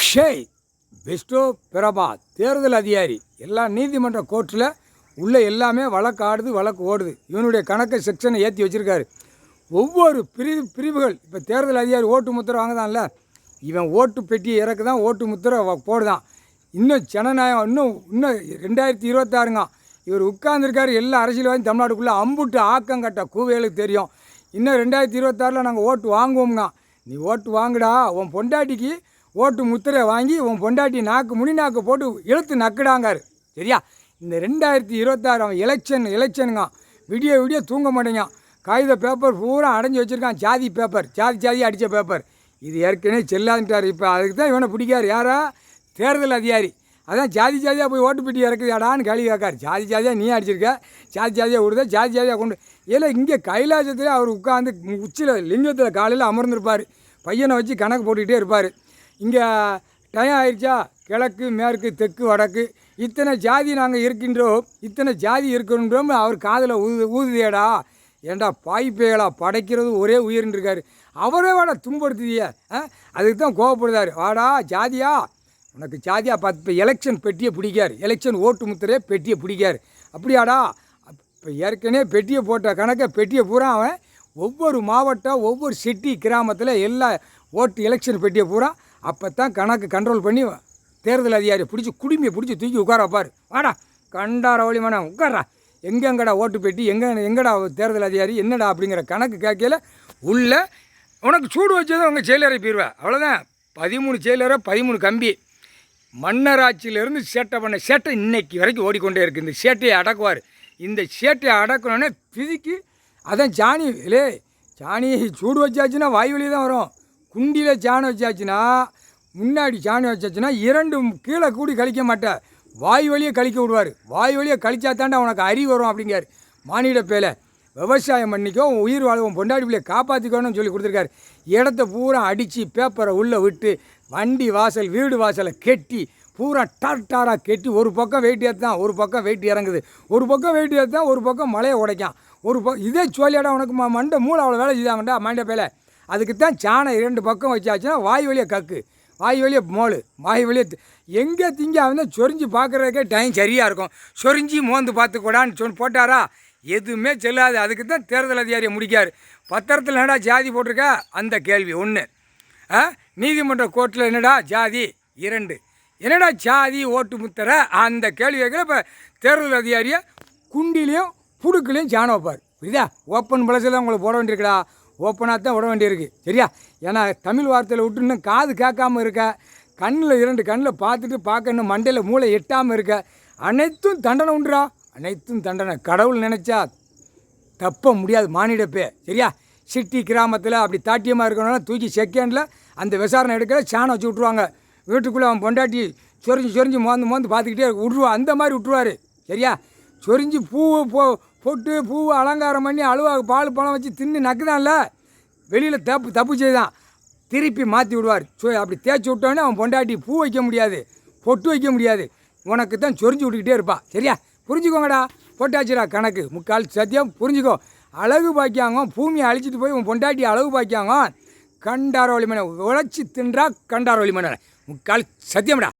Akshay Bairstow Prabha தேர்தல் அதிகாரி எல்லா நீதிமன்ற கோர்ட்டில் உள்ள எல்லாமே வழக்கு ஆடுது, வழக்கு ஓடுது. இவனுடைய கணக்கை செக்ஷனை ஏற்றி வச்சுருக்காரு. ஒவ்வொரு பிரிவுகள் இப்போ தேர்தல் அதிகாரி ஓட்டு முத்திரை வாங்குதான்ல, இவன் ஓட்டு பெட்டியை இறக்கு தான் ஓட்டு முத்திரை போடுதான். இன்னும் ஜனநாயகம் இன்னும் 2026ங்க. இவர் உட்கார்ந்துருக்காரு. எல்லா அரசியல்வாதியும் தமிழ்நாட்டுக்குள்ளே அம்புட்டு ஆக்கங்கட்ட கூவைகளுக்கு தெரியும். இன்னும் 2026 நாங்கள் ஓட்டு வாங்குவோம்ங்க. நீ ஓட்டு வாங்குடா, உன் பொண்டாட்டிக்கு ஓட்டு முத்திரை வாங்கி உன் பொண்டாட்டி முனி நாக்கு போட்டு இழுத்து நக்குடாங்காரு. சரியா? இந்த 2026 அவன் எலெக்ஷனுங்க. விடிய தூங்க மாட்டேங்க. காகித பேப்பர் பூரா அடைஞ்சி வச்சுருக்கான். ஜாதி பேப்பர், ஜாதி அடித்த பேப்பர். இது ஏற்கனவே செல்லாதுட்டார். இப்போ அதுக்கு தான் இவனை பிடிக்காரு. யாரா? தேர்தல் அதிகாரி. அதான் ஜாதியாக போய் ஓட்டு பெட்டி இறக்குதாடான்னு கேள்வி கேட்காரு. ஜாதியாக நீ அடிச்சிருக்க, ஜாதியாக விடுத, ஜாதியாக கொண்டு ஏன்னா இங்கே கைலாசத்தில் அவர் உட்காந்து உச்சியில் லிங்கத்தில் காலையில் அமர்ந்திருப்பார். பையனை வச்சு கணக்கு போட்டுக்கிட்டே இருப்பார். இங்கே டைம் ஆயிடுச்சா, கிழக்கு மேற்கு தெற்கு வடக்கு இத்தனை ஜாதி நாங்கள் இருக்கின்றோம், இத்தனை ஜாதி இருக்கின்றோம் அவர் காதில் ஊதுதேடா. ஏண்டா பாய்ப்பேகளா, படைக்கிறது ஒரே உயிர்ன்னு இருக்காரு. அவரே வாடா துன்படுத்துதிய. அதுக்கு தான் கோவப்படுதார். வாடா ஜாதியா, உனக்கு ஜாதியா பார்த்து இப்போ எலெக்ஷன் பெட்டியை பிடிக்காரு, எலெக்ஷன் ஓட்டு முத்திரையே பெட்டியை பிடிக்காரு. அப்படியாடா? இப்போ ஏற்கனவே பெட்டியை போட்ட கணக்கை பெட்டியை பூரா அவன் ஒவ்வொரு மாவட்டம் ஒவ்வொரு சிட்டி கிராமத்தில் எல்லா ஓட்டு எலெக்ஷன் பெட்டியை பூரா அப்போ தான் கணக்கு கண்ட்ரோல் பண்ணி தேர்தல் அதிகாரி பிடிச்சி குடுமையை பிடிச்சி தூக்கி உட்கார வைப்பார். வாடா கண்டார வழிமான உட்கார்றா, எங்கெங்கடா ஓட்டு பெட்டி, எங்கடா தேர்தல் அதிகாரி என்னடா அப்படிங்கிற கணக்கு கேட்கல உள்ள உனக்கு சூடு வச்சதும் அவங்க செயலரை போயிடுவேன். அவ்வளோதான். 13 செயலரை 13 கம்பி. மன்னராட்சியிலேருந்து சேட்டை பண்ண சேட்டை இன்னைக்கு வரைக்கும் ஓடிக்கொண்டே இருக்குது. இந்த சேட்டையை அடக்குவார். இந்த சேட்டையை அடக்கணுன்னே பிதிக்கு அதான் சாணி இல்லே. சாணி சூடு வச்சாச்சுன்னா வாய் வழி தான் வரும். குண்டியில் சாணி வச்சாச்சுன்னா, முன்னாடி சாணி வச்சாச்சுன்னா 2 கீழே கூடி கழிக்க மாட்டேன், வாய் வழியை கழிக்க விடுவார். வாய் வழியை கழிச்சா தாண்டா உனக்கு அறிவு வரும் அப்படிங்கார். மானிட பேலை விவசாயம் பண்ணிக்கோ, உயிர் வாழ்வோம், பொண்டாடி பிள்ளையை காப்பாற்றிக்கணும்னு சொல்லி கொடுத்துருக்காரு. இடத்த பூரா அடித்து பேப்பரை உள்ளே விட்டு வண்டி வாசல் வீடு வாசலை கெட்டி பூரா டாராக கெட்டி ஒரு பக்கம் வெயிட் ஏற்றான், ஒரு பக்கம் வெயிட் இறங்குது, ஒரு பக்கம் வெயிட் ஏற்றான், ஒரு பக்கம் மலையை உடைக்கான், ஒரு இதே சோழியாடா உனக்கு மண்டை மூளை அவ்வளோ வேலை செய்தாங்கண்டா மாண்ட பேலை. அதுக்கு தான் சாணை 2 பக்கம் வச்சாச்சுன்னா வாய் வழியை கக்கு, வாய் வழியை மோளு, வாய் வழியை எங்கே திங்க அவன் சொரிஞ்சு பார்க்குறதுக்கே டைம் சரியாக இருக்கும். சொரிஞ்சு மோந்து பார்த்துக்கூடான்னு போட்டாரா? எதுவுமே செல்லாது. அதுக்கு தான் தேர்தல் அதிகாரியை முடிக்கார். பத்திரத்தில் என்னடா ஜாதி போட்டிருக்கா அந்த கேள்வி 1. நீதிமன்ற கோர்ட்டில் என்னடா ஜாதி 2. என்னடா ஜாதி ஓட்டு முத்திரை அந்த கேள்வி கேட்கல. இப்போ தேர்தல் அதிகாரியை குண்டிலையும் புடுக்குலையும் சாணம் வைப்பார். புரியுதா? ஓப்பன் பிளஸில் உங்களுக்கு போட வேண்டியிருக்கடா, ஓப்பனாக தான் விட வேண்டியிருக்கு. சரியா? ஏன்னா தமிழ் வார்த்தையில் விட்டு இன்னும் காது கேட்காமல் இருக்க, கண்ணில் 2 கண்ணில் பார்த்துட்டு பார்க்க இன்னும் மண்டையில் மூளை எட்டாமல் இருக்க, அனைத்தும் தண்டனை உண்டுடா, அனைத்தும் தண்டனை. கடவுள் நினச்சா தப்ப முடியாது மானிடப்பே. சரியா? சிட்டி கிராமத்தில் அப்படி தாட்டியமாக இருக்கணும்னா தூக்கி செகண்டில் அந்த விசாரணை எடுக்கல சாணம் வச்சு விட்ருவாங்க. வீட்டுக்குள்ளே அவன் பொண்டாட்டி சொரிஞ்சு மோந்து பார்த்துக்கிட்டே விட்ருவா. அந்த மாதிரி விட்ருவார். சரியா? சொரிஞ்சு பொட்டு பூவை அலங்காரம் பண்ணி அழுவாக பால் பழம் வச்சு தின்னு நக்குதான்ல, வெளியில் தப்பு செய்தான் திருப்பி மாற்றி விடுவார். அப்படி தேய்ச்சி விட்டோன்னே அவன் பொண்டாட்டி பூ வைக்க முடியாது, பொட்டு வைக்க முடியாது, உனக்கு தான் சொரிஞ்சு விட்டுக்கிட்டே இருப்பா. சரியா? புரிஞ்சுக்கோங்கடா. போட்டாச்சுடா கணக்கு முக்கால் சத்தியம். புரிஞ்சுக்கோ. அழகு பாக்கியாங்க, பூமியை அழிச்சிட்டு போய் உன் பொண்டாட்டி அழகு பாக்கியாங்க. கண்டார வழிமனை உழைச்சி தின்றா கண்டார வழிமனை முக்கால் சத்தியம்டா.